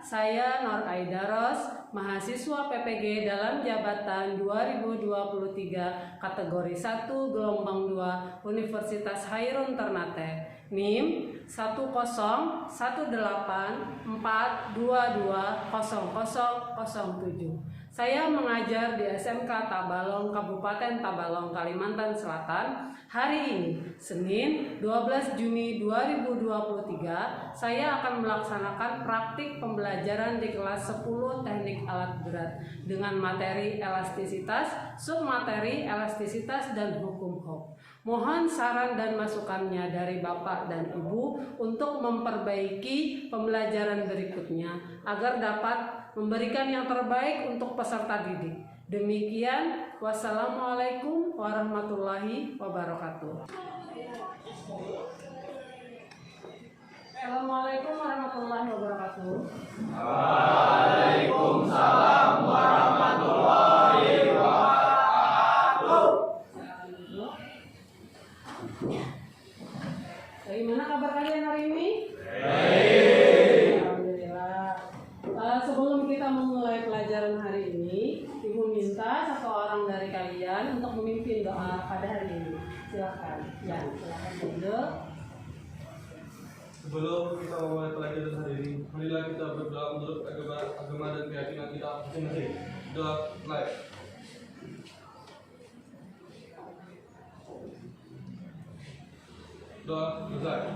saya Nur Aidaros, mahasiswa PPG dalam jabatan 2023 kategori 1 gelombang 2 Universitas Hairun Ternate. NIM 10184220007. Saya mengajar di SMK Tabalong, Kabupaten Tabalong, Kalimantan Selatan. Hari ini, Senin 12 Juni 2023, saya akan melaksanakan praktik pembelajaran di kelas 10 teknik alat berat dengan materi elastisitas, submateri elastisitas, dan hukum Hooke. Mohon saran dan masukannya dari Bapak dan Ibu untuk memperbaiki pembelajaran berikutnya agar dapat memberikan yang terbaik untuk peserta didik. Demikian, wassalamualaikum warahmatullahi wabarakatuh. Assalamualaikum warahmatullahi wabarakatuh. Waalaikumsalam warahmatullahi wabarakatuh. Bagaimana kabar kalian hari ini? Baik. Alhamdulillah. Sebelum kita memulai pelajaran hari ini, Ibu minta satu orang dari kalian untuk memimpin doa pada hari ini. Silakan. Ya, silakan dulu. Sebelum kita memulai pelajaran hari ini, marilah kita berdoa menurut agama dan keyakinan kita masing-masing. Doa live. Doa selesai.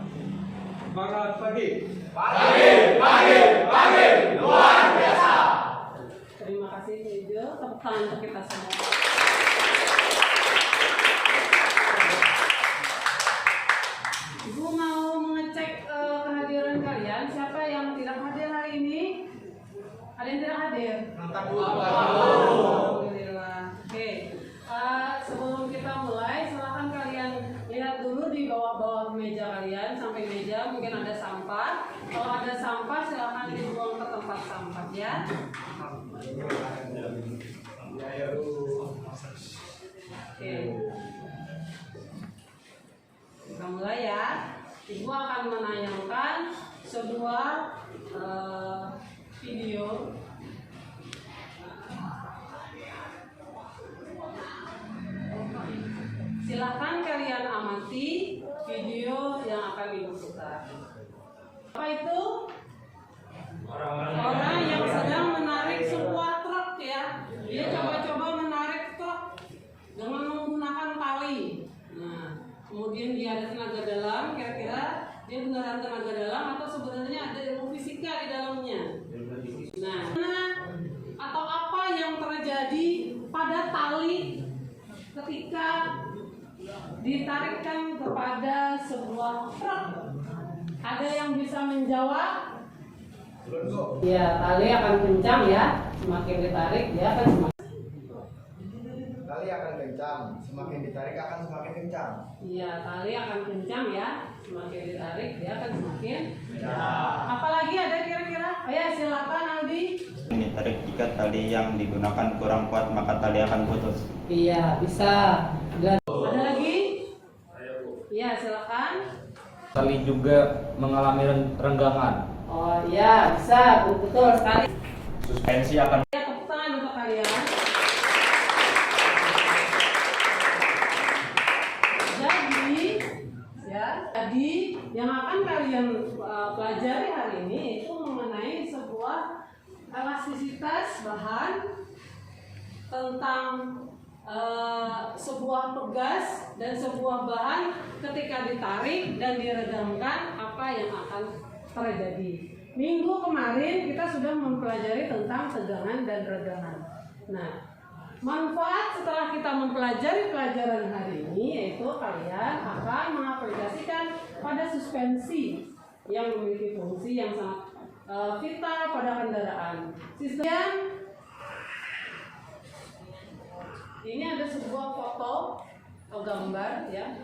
Semangat pagi. Pagi, luar biasa. Terima kasih Ibu. Tepuk tangan untuk kita semua. Ibu mau mengecek kehadiran kalian. Siapa yang tidak hadir hari ini? Ada yang tidak hadir? Alhamdulillah. Oke. Sebelum kita mulai, silakan kalian lihat dulu di bawah-bawah meja kalian sampai meja mungkin ada sampah. Kalau ada sampah silakan dibuang ke tempat sampah ya. Oke. Kita mulai ya. Ibu akan menayangkan sebuah video. Silakan kalian amati video yang akan Ibu putar. Apa itu? Orang yang sedang menarik sebuah truk ya. Dia coba-coba menarik truk dengan menggunakan tali. Nah, kemudian dia ada tenaga dalam. Kira-kira dia beneran tenaga dalam atau sebenarnya ada ilmu fisika di dalamnya? Nah, atau apa yang terjadi pada tali ketika ditarikkan kepada sebuah truk? Ada yang bisa menjawab? Ya, tali akan kencang ya. Semakin ditarik dia akan semakin. Tali akan kencang, semakin ditarik akan semakin kencang. Iya, tali akan kencang ya. Semakin ditarik dia akan semakin. Apalagi ada kira-kira? Oh ya, silakan Aldi. Ditarik jika tali yang digunakan kurang kuat maka tali akan putus. Iya, bisa. Ada lagi? Iya, silakan. Tali juga mengalami renggangan. Oh iya, bisa, betul sekali. Suspensi akan. Ya, tepuk tangan untuk kalian. Jadi yang akan kalian pelajari hari ini itu mengenai sebuah elastisitas bahan, tentang sebuah pegas dan sebuah bahan ketika ditarik dan diredamkan apa yang akan terjadi. Minggu kemarin kita sudah mempelajari tentang tegangan dan regangan. Nah, manfaat setelah kita mempelajari pelajaran hari ini yaitu kalian akan mengaplikasikan pada suspensi yang memiliki fungsi yang sangat vital pada kendaraan. Sistem ini ada sebuah foto atau gambar ya.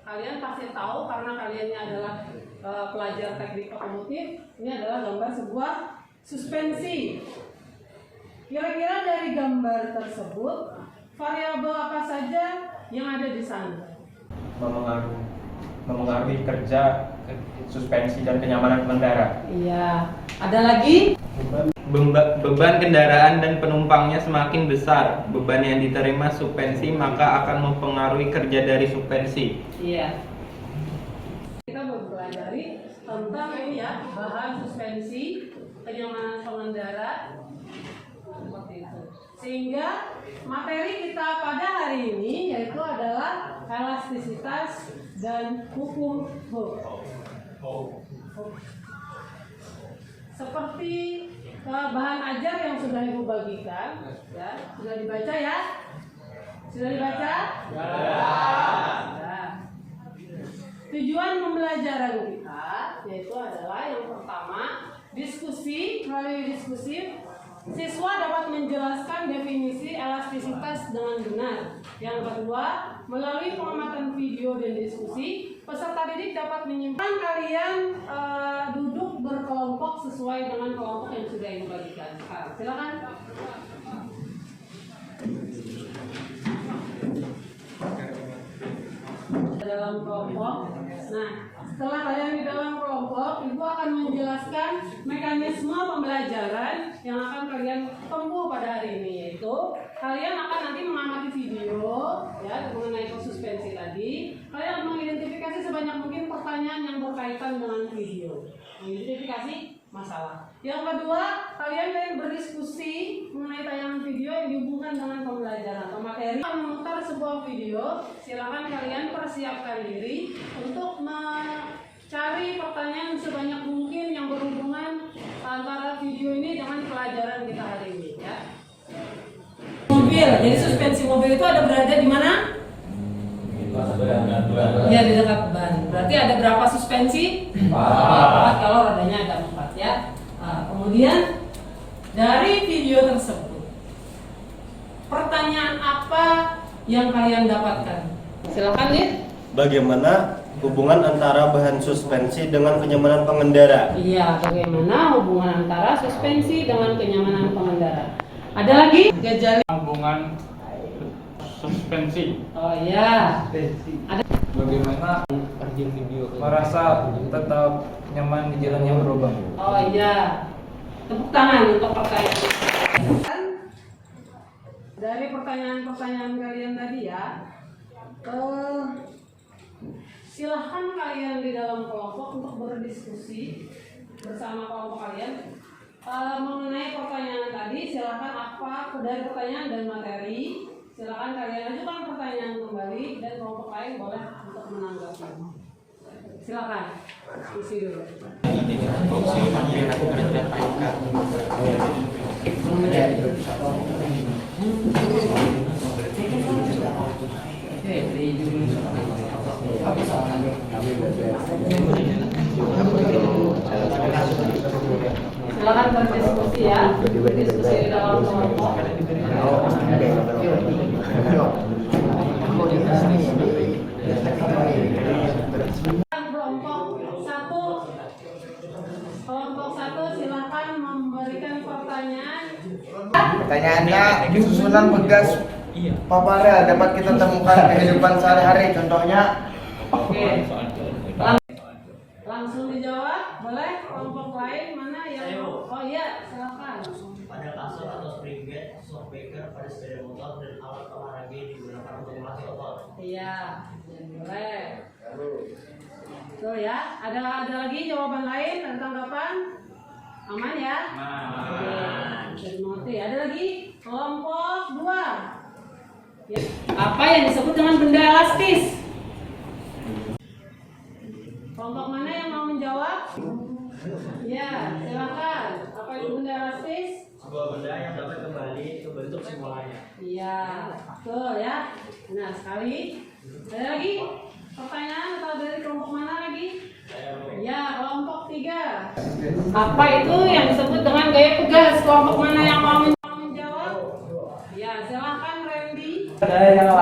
Kalian pasti tahu karena kaliannya adalah pelajar teknik otomotif. Ini adalah gambar sebuah suspensi. Kira-kira dari gambar tersebut variabel apa saja yang ada di sana? Memengaruhi kerja suspensi dan kenyamanan pengendara. Iya. Ada lagi? Beban kendaraan dan penumpangnya semakin besar. Beban yang diterima suspensi maka akan mempengaruhi kerja dari suspensi. Iya. Kita mempelajari tentang ini ya, bahan suspensi, kenyamanan pengendara, seperti itu. Sehingga materi kita pada hari ini yaitu adalah elastisitas dan hukum Hooke. Seperti bahan ajar yang sudah Ibu bagikan, ya, sudah dibaca ya? Sudah dibaca? Ya. Tujuan pembelajaran kita yaitu adalah yang pertama diskusi. Melalui diskusi siswa dapat menjelaskan definisi elastisitas dengan benar. Yang kedua, melalui pengamatan video dan diskusi, peserta didik dapat menyimpan. Kalian duduk berkelompok sesuai dengan kelompok yang sudah Ibu bagikan. Sekarang silakan. Dalam kelompok. Nah, setelah kalian di dalam kelompok, Ibu akan menjelaskan mekanisme pembelajaran yang akan kalian tempuh pada hari ini, yaitu kalian akan nanti mengamati video ya mengenai suspensi tadi. Kalian akan mengidentifikasi sebanyak mungkin pertanyaan yang berkaitan dengan video. Mengidentifikasi masalah. Yang kedua, kalian berdiskusi mengenai tayangan video yang dihubungkan dengan pembelajaran atau materi. Akan memutar sebuah video, silakan kalian persiapkan diri untuk mencari pertanyaan sebanyak mungkin yang berhubungan antara video ini dengan pelajaran kita hari ini ya. Mobil, jadi suspensi mobil itu ada berada di mana? Ya, di dekat ban. Berarti ada berapa suspensi? 4 kalau rodanya ada 4 ya. Nah, kemudian dari video tersebut, pertanyaan apa yang kalian dapatkan? Silakan ya. Bagaimana hubungan antara bahan suspensi dengan kenyamanan pengendara? Iya, bagaimana hubungan antara suspensi dengan kenyamanan pengendara? Ada lagi? Gejala Hubungan suspensi. Oh iya. Ada Bagaimana merasa tetap nyaman di jalan yang berlubang. Oh iya. Tepuk tangan untuk pertanyaan. Dari pertanyaan-pertanyaan kalian tadi ya. Silahkan kalian di dalam kelompok untuk berdiskusi bersama kelompok kalian mengenai pertanyaan tadi. Silahkan apa dari pertanyaan dan materi. Silakan kalian ajukan pertanyaan kembali dan kelompok lain boleh untuk menanggapi. Silakan isi dulu. Silakan berdiskusi ya. Diskusi di dalam kelompok. Kelompok satu silakan memberikan pertanyaan. Pertanyaannya, susunan pegas paparel dapat kita temukan di kehidupan sehari-hari. Contohnya, Oke. Langsung dijawab, boleh? Kelompok lain mana yang? Oh iya, silakan. Pada kasur atau spring bed, shockbreaker pada sepeda motor dan alat olahraga yang digunakan untuk melatih otot. Iya, boleh. Tuh ya, ada lagi jawaban lain, ada tanggapan? Aman ya? Aman. Jadi mengerti. Ada lagi kelompok 2. Ya. Apa yang disebut dengan benda elastis? Kelompok mana yang mau menjawab? Ya, silakan. Apa itu benda elastis? Sebuah benda yang dapat kembali ke bentuk semulanya. Iya, betul ya. Benar sekali. Ada lagi pertanyaan atau dari kelompok mana lagi? Ya, kelompok 3. Apa itu yang disebut dengan gaya pegas? Kelompok mana yang mau menjawab? Ya, silakan Randy. Ada yang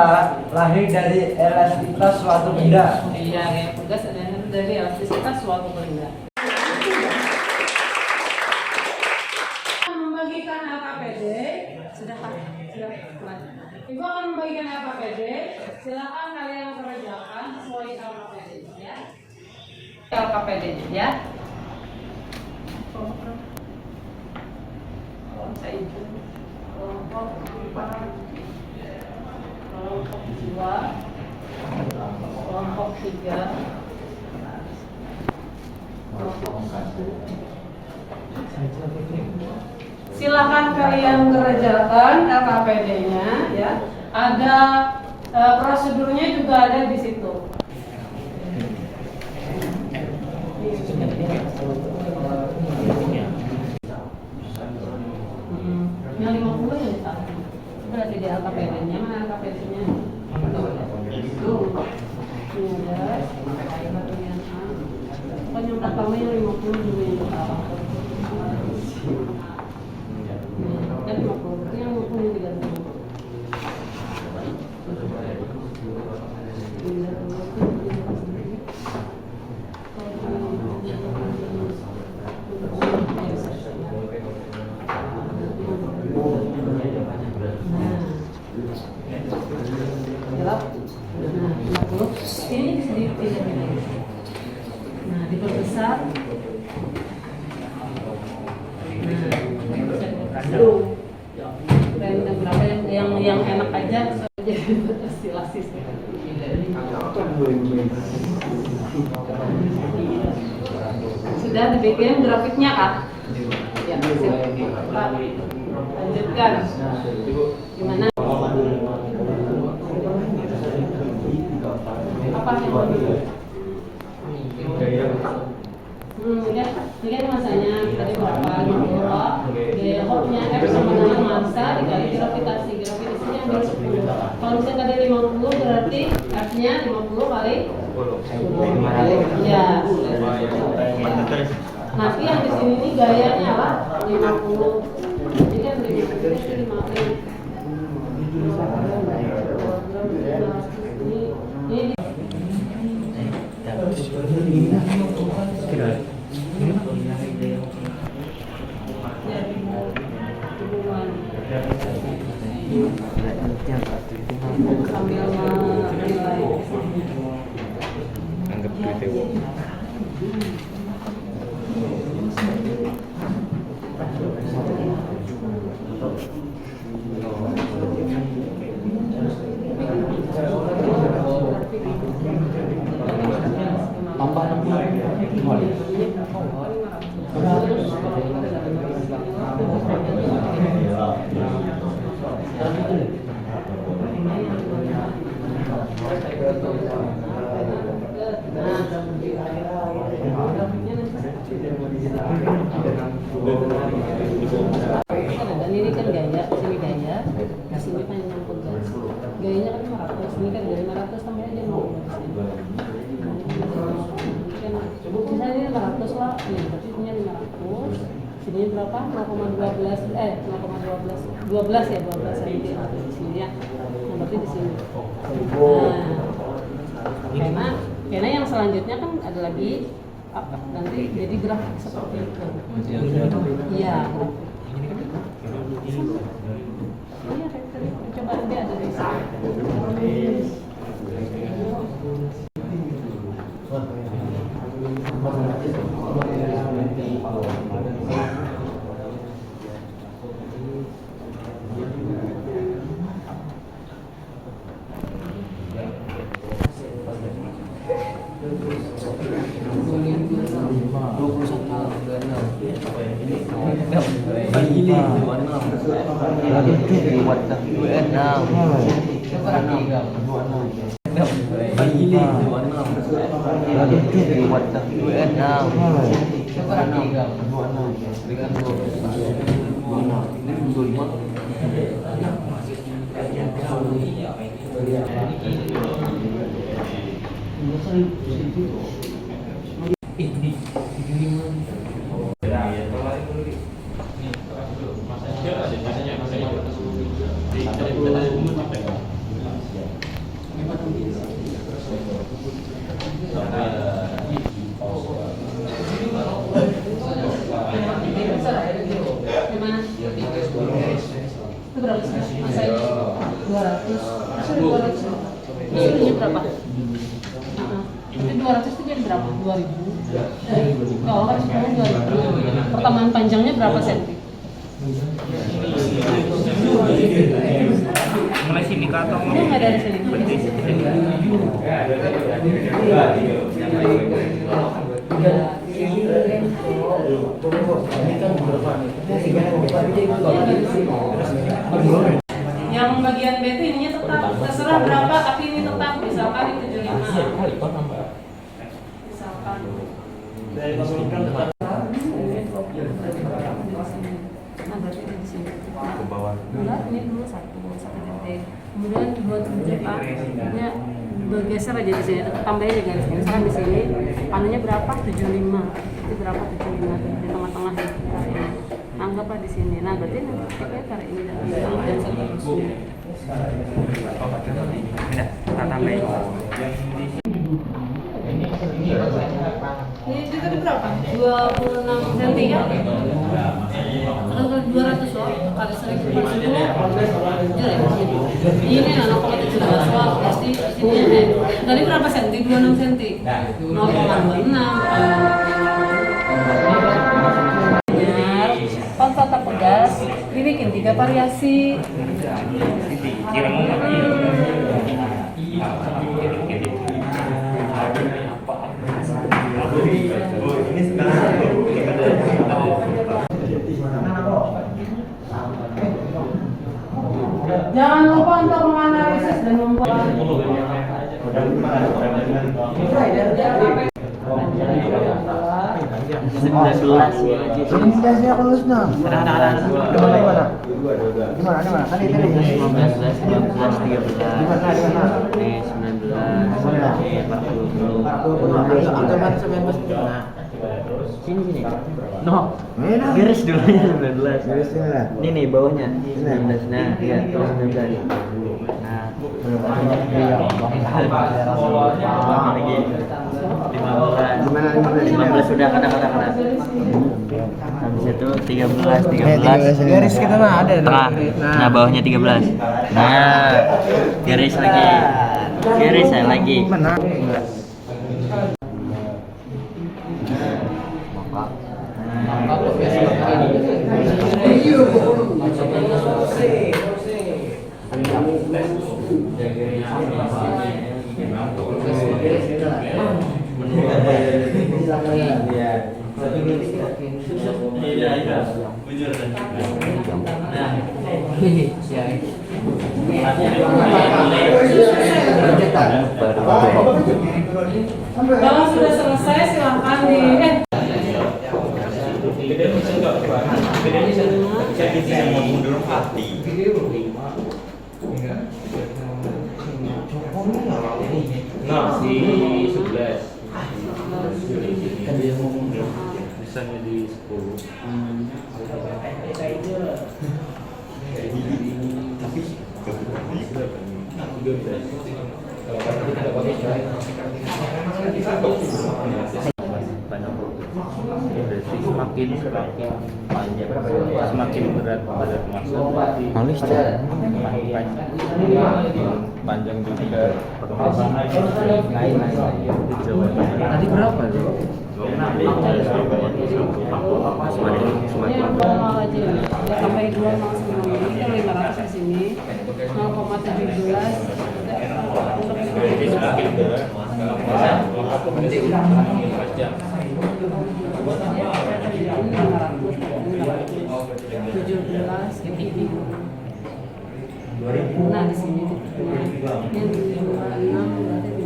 lahir dari elastisitas suatu benda. Iya, gaya pegas adalah dari elastisitas suatu benda. Membagikan LKPD, sudah. Ibu akan membagikan LKPD. Silakan kalian kerjakan sesuai LKPD ya. LKPD-nya ya. Kelompok 4, kelompok 2, kelompok 3, kelompok 1. Silakan kalian kerjakan LKPD-nya ya. Ada prosedurnya juga ada di situ. Yang 50 yang ditaruh. Berarti di LKPD-nya, mana LKPD-nya? Itu. Ini ada. Bagian A. Kan yang pertama yang 50 juga yang ditaruh. Kan 50. Itu yang 50 yang digantung. Ini sedikit ini. Nah, diperbesar. Random berapa yang enak aja jadi silasis. Sudah dibikin grafiknya kan? Ya, lanjutkan. Gimana? Apa yang ya, ini kan masanya tadi berapa? Gaya hopnya F sama dengan massa dikali gravitasi. Gravitasinya ambil 10. Kalau misalnya tadi 50 berarti F-nya 50 kali 10. Ya. Nanti yang di sini nih gayanya lah 50. Ini kan 50. Ini sambil menilai. Anggap video. Dan ini kan gaya, sini gaya, sini kan yang pegas. Gayanya kan 500, ini kan dari 500 sampai aja 50. Misalnya ini 500 lah, nih berarti punya 500. Sini berapa? 0,12 12 ya, 12 cm di sini ya. Nah, berarti di sini. Nah, karena yang selanjutnya kan ada lagi nanti jadi grafik seperti itu. Iya. Iya, coba nanti ada di sini. Itu berapa sih? Masanya 200. Ini berapa? Itu 200 itu jadi berapa? 2000. Oh, kan sekarang 2. Pertambahan panjangnya berapa senti? Mulai sini ke atau Ini nggak dari sini. Yang bagian B itu ininya tetap, terserah berapa tapi ini tetap, misalkan ini 75. Misalkan. Nah, berarti di sini. Enggak, ini dulu satu titik. Kemudian 27 Pak. Ini bergeser aja di sini, tambahin aja garis. Misalkan di sini panunya berapa? 75. Itu berapa 75 di tengah-tengah ya. Anggaplah di sini. Nah, berarti kita tarik ini dan seterusnya. kita tambahin. Ini juga berapa? 26 cm ya? Atau 200 watt kali 1000 ini 0,17 watt pasti ini. Tadi berapa senti? 26 cm. 0,26. Ponsel pegas dibikin 3 variasi. Jangan lupa untuk menganalisis dan membuat. Sebenarnya aku lulus dong. Gimana? Tadi 15, 13. Sini. No. Garis dulu ya 19. Garis ini lah. Ini nih bawahnya 19. Nah, iya, terus 19. Nah, lagi 15 sudah kena. Habis itu 13. Garis kita mah ada. Tengah. Nah, bawahnya 13. Nah, garis lagi. Garis saya lagi. Mana? Kalau sudah selesai silahkan di Nah, di 11. Misalnya di 10. Semakin panjang, semakin berat masuk. Halus tuh. Panjang juga. Tadi berapa tuh? Semakin sampai 2,9 ini 500 di sini 0,17 nah di sini yang 26 berarti di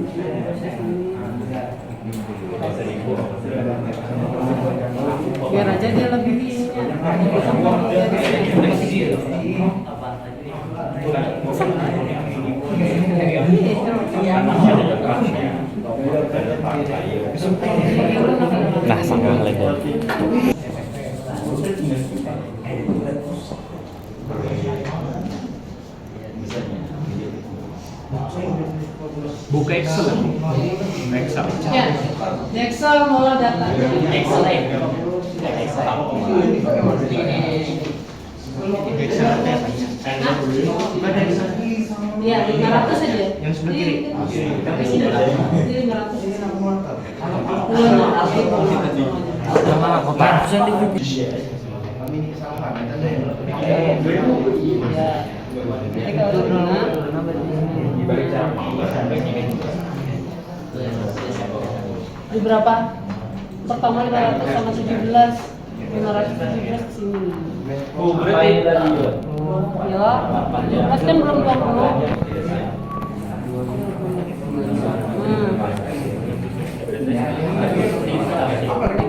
biar aja dia lebih Nah, sama lagi. Buka Excel. ya di Excel mulai data ya 500 aja yang sebelah kiri di 500 Kami ini sama, kita deh. Jadi kalau di berapa? Pertama 500 sama 17. 517 ke sini. Oh, berarti Ya, 17 kan belum 20.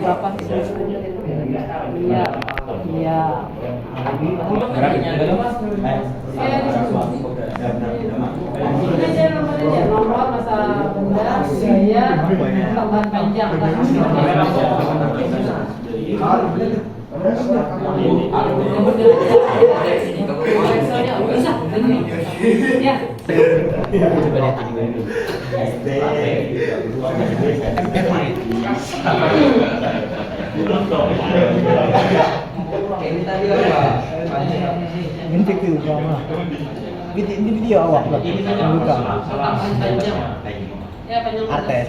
Berapa? Iya. Iya. Ini aja nomor masa benda, biaya, tambahan panjang. Ya. Ini tadi apa? Ini video drama. Ini video awak berarti ini bukan. Ya, panjang. Artes.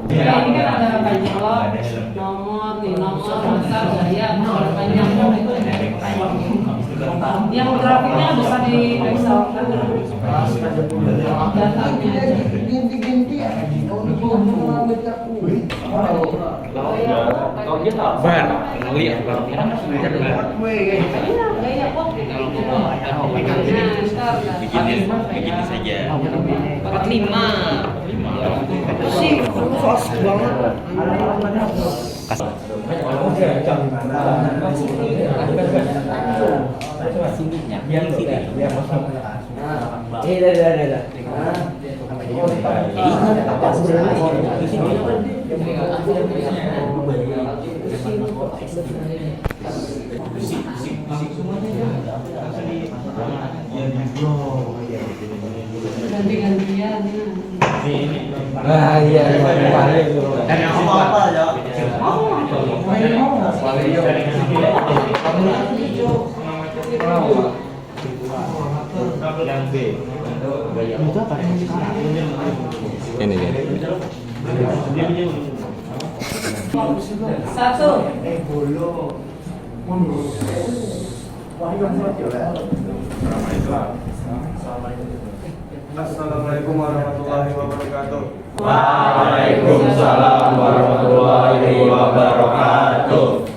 Ya, ini kan ada panjang nomor, masa, gaya, panjang. Yang grafiknya bisa dirisaukan datanya. Ganti-ganti ya. Gaya kok. Begini saja. 45. Sih, sos banget. Ganti-gantian. Ah iya, Dan yang apa ya? yang B. Itu apa yang sekarang? Ini kan. Satu. Assalamualaikum warahmatullahi wabarakatuh. Waalaikumsalam warahmatullahi wabarakatuh.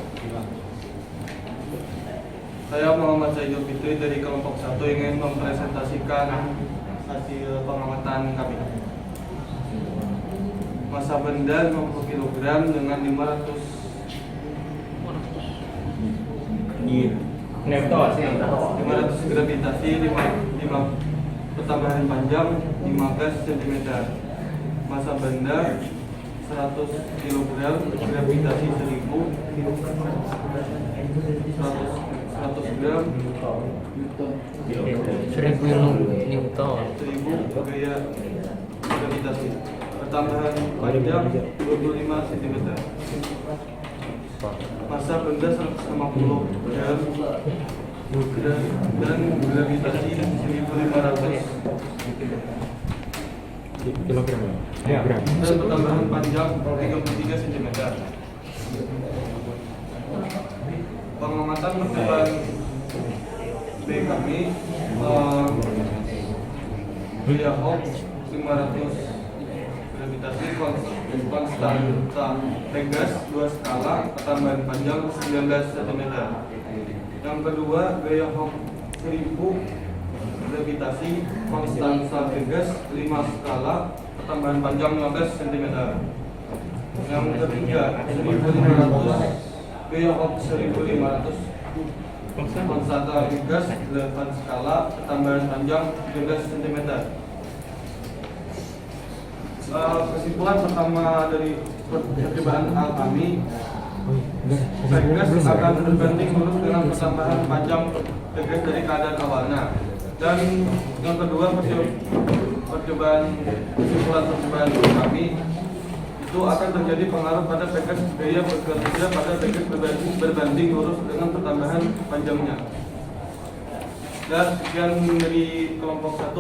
Saya Muhammad Saidul Fitri dari kelompok 1 ingin mempresentasikan hasil pengamatan kami. Masa benda 50 kg dengan 500 gravitasi, 5 pertambahan panjang 15 cm. Masa benda 100 kg, gravitasi 1000, 100 gram, 1000 Newton. 1000 gaya gravitasi. Pertambahan panjang 25 cm. Masa benda 150 gram dan gravitasi 1500 Kilogram ya? dan pertambahan panjang 33 cm. Pengamatan percobaan B kami Bria Hawk 500 gravitasi konstanta Vegas 2 skala, pertambahan panjang 19 cm. Yang kedua gaya Hawk 1000 gravitasi konstanta Vegas 5 skala, pertambahan panjang 15 cm. Yang ketiga 1500 gaya Hawk 1500 konstanta Vegas 8 skala, pertambahan panjang 17 cm. Kesimpulan pertama dari percobaan hal kami, Vegas akan berbanding lurus dengan pertambahan panjang Vegas dari keadaan awalnya. Dan yang kedua, kesimpulan percobaan kami itu akan terjadi pengaruh pada package gaya bekerja pada package berbanding lurus dengan pertambahan panjangnya. Dan sekian dari kelompok 1.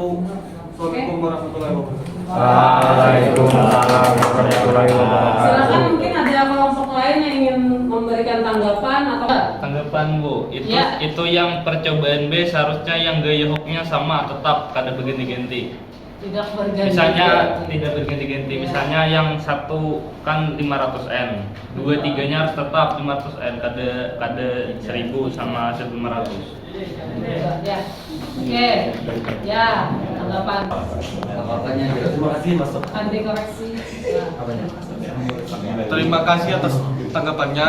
Assalamualaikum warahmatullahi wabarakatuh. Waalaikumsalam warahmatullahi wabarakatuh. Silakan, mungkin ada kelompok lain yang ingin memberikan tanggapan atau Tanggapan Bu, Ya. itu yang percobaan B seharusnya yang gaya hooknya sama tetap kada berganti-ganti. tidak berganti. Misalnya tidak berganti-ganti, misalnya yang satu kan 500N, dua tiganya harus tetap 500N, kada 1000 sama 1500. Ya. Oke. Ya, tanggapan. Terima kasih masuk. Anti koreksi. Ya. Terima kasih atas tanggapannya.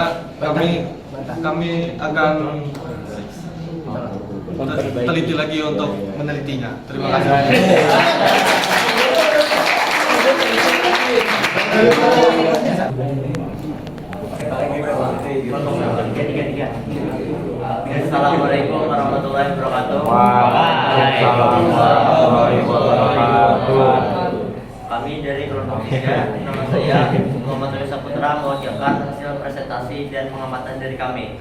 Kami akan teliti lagi untuk menelitinya. Terima kasih. Assalamualaikum warahmatullahi wabarakatuh. Waalaikumsalam warahmatullahi wabarakatuh. Kami dari kelompok 3, nama saya Muhammad Reza Putra, mewakilkan hasil presentasi dan pengamatan dari kami.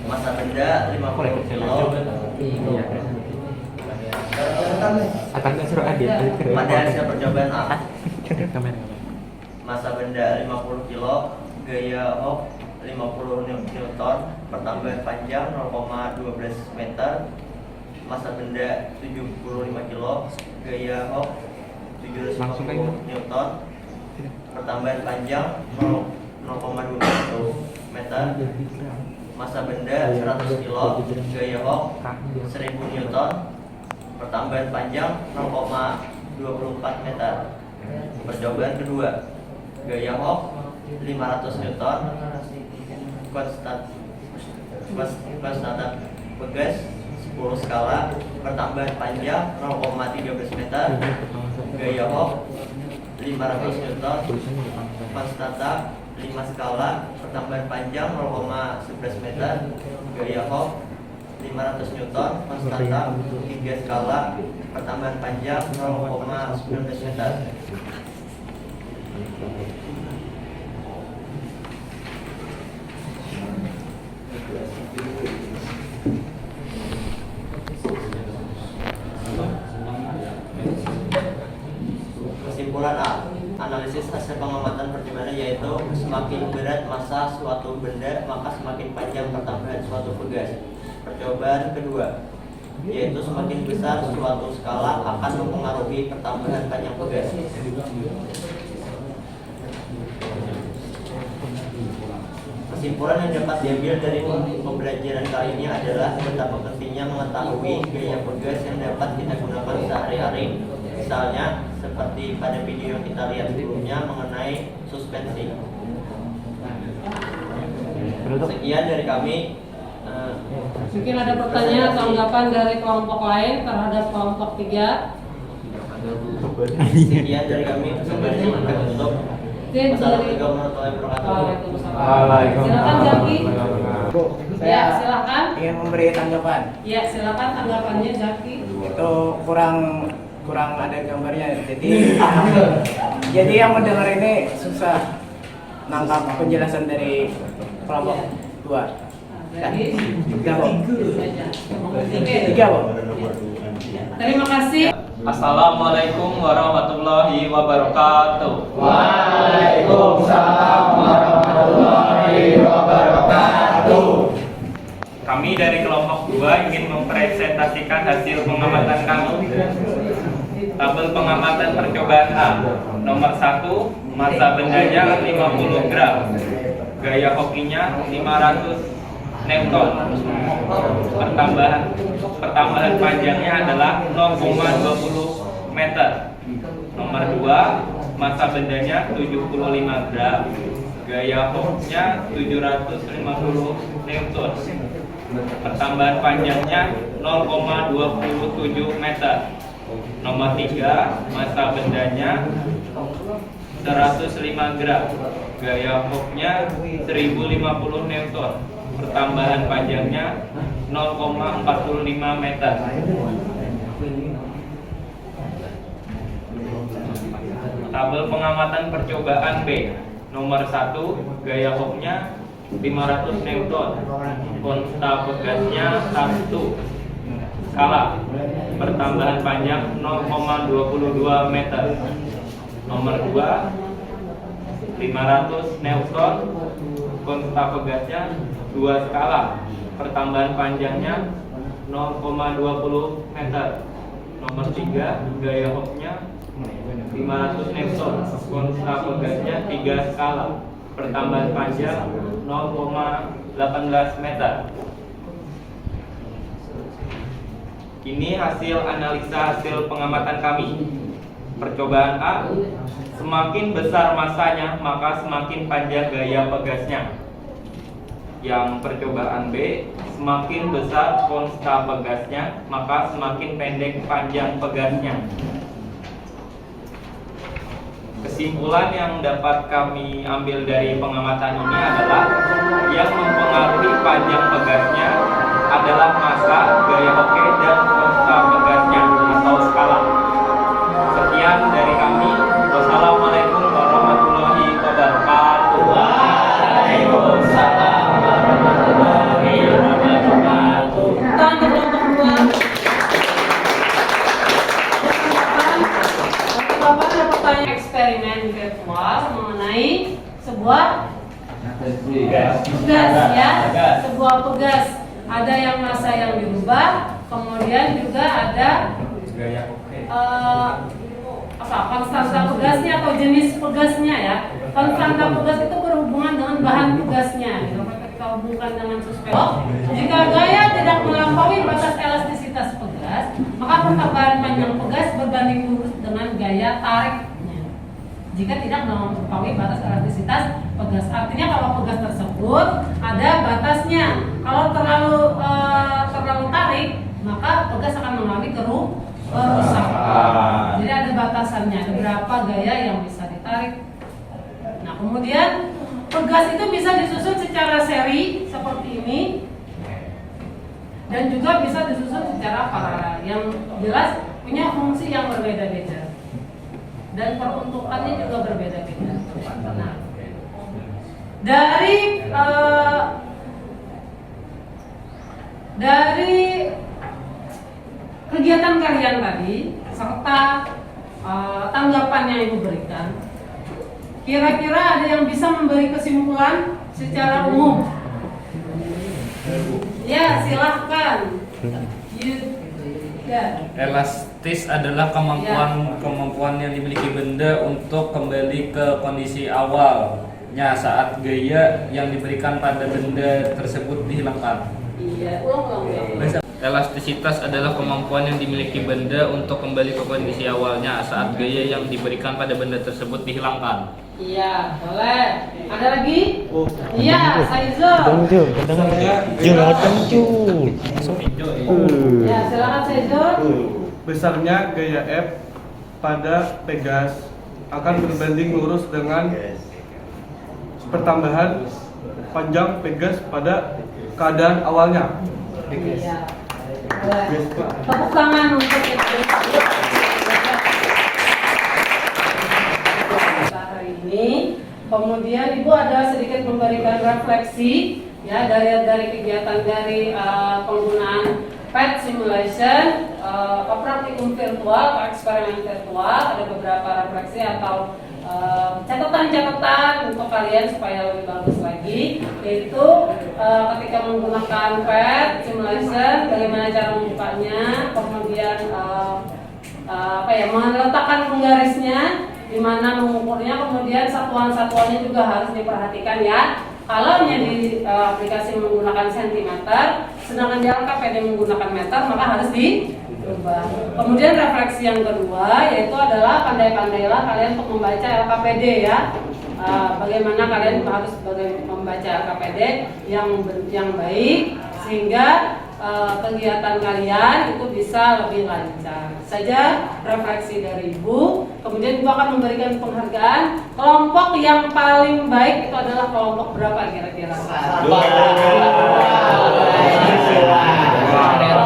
Masa benda 50 kilo. Pada hasil percobaan A. Masa benda 50 kilo, gaya hook 50 Newton, pertambahan panjang 0,12 meter. Masa benda 75 kilo, gaya hook 750 Newton, pertambahan panjang 0,21 meter. Masa benda 100 kilo, gaya hook 1000 Newton, pertambahan panjang 0,24 meter. Percobaan kedua, gaya hook 500 Newton, konstanta pegas 10 skala, pertambahan panjang 0,13 meter. Gaya hook 500 Newton, konstanta 5 skala, pertambahan panjang 0,11 meter. Gaya hook 500 Newton, konstanta 3 skala, pertambahan panjang 0,19 meter. Kesimpulan A, analisis hasil pengamatan percobaan yaitu semakin berat massa suatu benda maka semakin panjang pertambahan suatu pegas. Percobaan kedua, yaitu semakin besar suatu skala akan mempengaruhi pertambahan panjang pegas. Kesimpulan yang dapat diambil dari pembelajaran kali ini adalah betapa pentingnya mengetahui gaya pegas yang dapat kita gunakan sehari-hari. Misalnya seperti pada video yang kita lihat sebelumnya mengenai suspensi. Sekian dari kami. Mungkin ada pertanyaan atau tanggapan dari kelompok lain terhadap kelompok 3. Sekian dari kami. Sampai di sini kami tutup. Assalamualaikum warahmatullahi wabarakatuh. Silakan Zaki. Ya, silakan. Ingin memberi tanggapan. Ya, silakan tanggapannya Zaki. Itu kurang ada gambarnya. Jadi yang mendengar ini susah nangkap penjelasan dari kelompok 2. Jadi Tiga, Bu. terima kasih. Assalamualaikum warahmatullahi wabarakatuh. Waalaikumsalam warahmatullahi wabarakatuh. Kami dari kelompok 2 ingin mempresentasikan hasil pengamatan kami. Tabel pengamatan percobaan A. Nomor 1, massa bendanya 50 gram. Gaya hokinya 500 Newton. Pertambahan panjangnya adalah 0,20 meter. Nomor 2, massa bendanya 75 gram. Gaya hooknya 750 Newton. Pertambahan panjangnya 0,27 meter. Nomor 3, massa bendanya 105 gram. Gaya hooknya 1050 Newton. Pertambahan panjangnya 0,45 meter. Tabel pengamatan percobaan B. Nomor 1, gaya hopnya 500 Newton, konsta pegasnya 1, skala pertambahan panjang 0,22 meter. Nomor 2, 500 Newton, konsta pegasnya 2 skala pertambahan panjangnya 0,20 meter. Nomor 3, gaya hopnya 500 Newton, konsta pegasnya 3 skala pertambahan panjang 0,18 meter. Ini hasil analisa hasil pengamatan kami. Percobaan A, semakin besar masanya maka semakin panjang gaya pegasnya. Yang percobaan B, semakin besar konsta pegasnya maka semakin pendek panjang pegasnya. Kesimpulan yang dapat kami ambil dari pengamatan ini adalah yang mempengaruhi panjang pegasnya adalah massa, gaya hoke, dan konsta pegasnya atau skala. Sekian dari kami. Wassalamualaikum warahmatullahi wabarakatuh. Waalaikumsalam warahmatullahi wabarakatuh. Untuk kelompok 2. Bapak ada pertanyaan eksperimen virtual mengenai sebuah pegas ya, sebuah pegas. Ada yang massa yang dirubah, kemudian juga ada konstanta pegasnya atau jenis pegasnya ya. Konstanta pegas itu berhubungan dengan bahan pegasnya. Kita hubungkan dengan suspensi. Jika gaya tidak melampaui batas elastisitas pegas, maka pertambahan panjang pegas berbanding lurus dengan gaya tariknya. Jika tidak melampaui batas elastisitas pegas, artinya kalau pegas tersebut ada batasnya. Kalau terlalu tarik, maka pegas akan mengalami kerusakan. Jadi ada batasannya, ada berapa gaya yang bisa ditarik. Nah, kemudian pegas itu bisa disusun secara seri seperti ini, dan juga bisa disusun secara paralel. Yang jelas punya fungsi yang berbeda-beda dan peruntukannya juga berbeda-beda. Nah, dari kegiatan kalian tadi serta tanggapan yang Ibu berikan, kira-kira ada yang bisa memberi kesimpulan secara umum? Ya, silahkan. Elastis adalah kemampuan yang dimiliki benda untuk kembali ke kondisi awalnya saat gaya yang diberikan pada benda tersebut dihilangkan. Iya, ulang. Elastisitas adalah kemampuan yang dimiliki benda untuk kembali ke kondisi awalnya saat gaya yang diberikan pada benda tersebut dihilangkan. Iya, boleh. Ada lagi? Iya, Saizul. Ya, silakan Saizul. Besarnya gaya F pada pegas akan berbanding lurus dengan pertambahan panjang pegas pada keadaan awalnya. Iya. Boleh. Tepuk tangan untuk itu. Hari ini, kemudian Ibu ada sedikit memberikan refleksi ya dari kegiatan dari penggunaan PET simulation, praktikum virtual, eksperimen virtual. Ada beberapa refleksi atau catatan-catatan untuk kalian supaya lebih bagus lagi, yaitu ketika menggunakan PET simulation, bagaimana cara membukanya, kemudian meletakkan penggarisnya, di mana mengukurnya, kemudian satuan-satuannya juga harus diperhatikan ya. Kalau di aplikasi menggunakan sentimeter, sedangkan di LKPD menggunakan meter, maka harus dirubah. Kemudian refleksi yang kedua yaitu adalah pandai-pandailah kalian untuk membaca LKPD ya. Bagaimana kalian harus membaca LKPD yang baik sehingga kegiatan kalian itu bisa lebih lancar. Saja refleksi dari Ibu. Kemudian Ibu akan memberikan penghargaan. Kelompok yang paling baik itu adalah kelompok berapa kira-kira?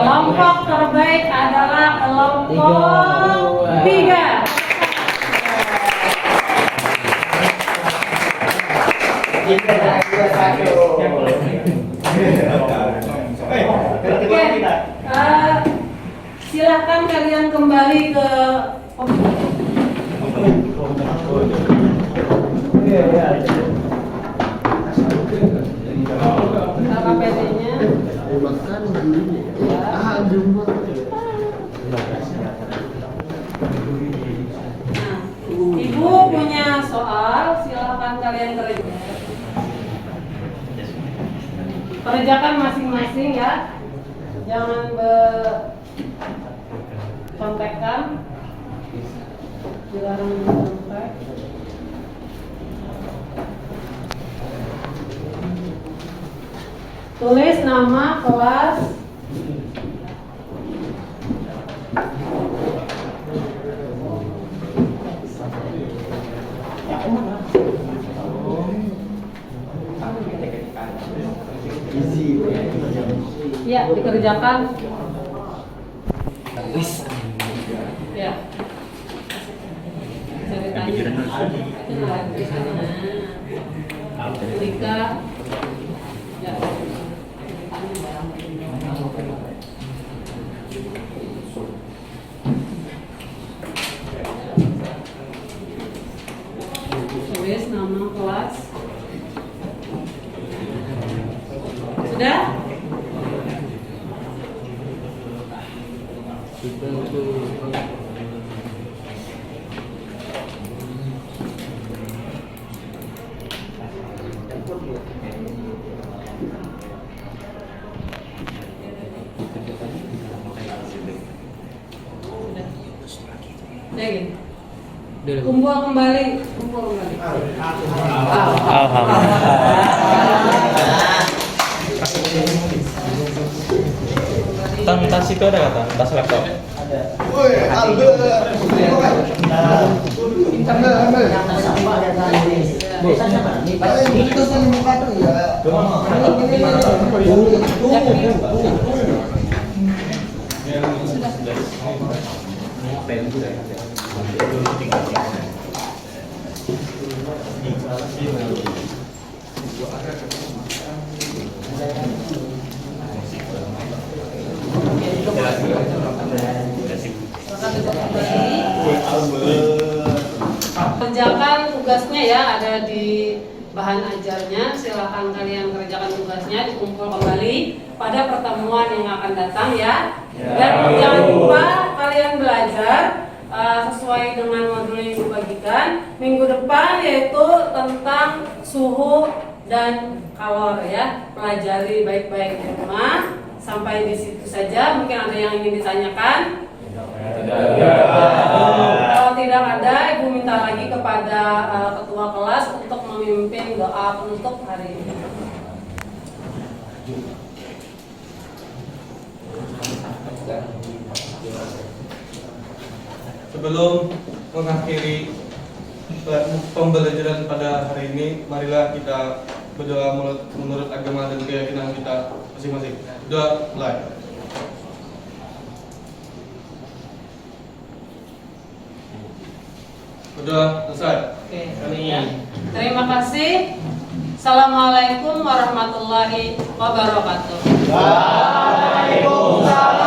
Kelompok terbaik adalah kelompok 3. Oke, silakan kalian kembali ke KPT-nya. Ibu punya soal, silakan kalian kerjakan masing-masing ya. Jangan bercontekan. Dilarang bercontek. Tulis nama kelas. Ya, dikerjakan. Ya. Jika ya. Tulis nama kelas. Sudah? Kumpul kembali. Tas itu ada kata, tas laptop. Woi, Albert. Itu kan muka tuh ya. Kerjakan tugasnya ya, ada di bahan ajarnya. Silakan kalian kerjakan tugasnya, dikumpul kembali pada pertemuan yang akan datang ya. Dan jangan lupa kalian belajar sesuai dengan modul yang dibagikan minggu depan, yaitu tentang suhu dan kalor ya. Pelajari baik-baik di rumah. Sampai di situ saja. Mungkin ada yang ingin ditanyakan? Kalau tidak ada, Ibu minta lagi kepada ketua kelas untuk memimpin doa penutup hari ini. Sebelum mengakhiri pembelajaran pada hari ini, marilah kita berdoa menurut agama dan keyakinan kita masing-masing. Doa mulai. Berdoa selesai. Oke. Terima kasih. Assalamualaikum warahmatullahi wabarakatuh. Waalaikumsalam.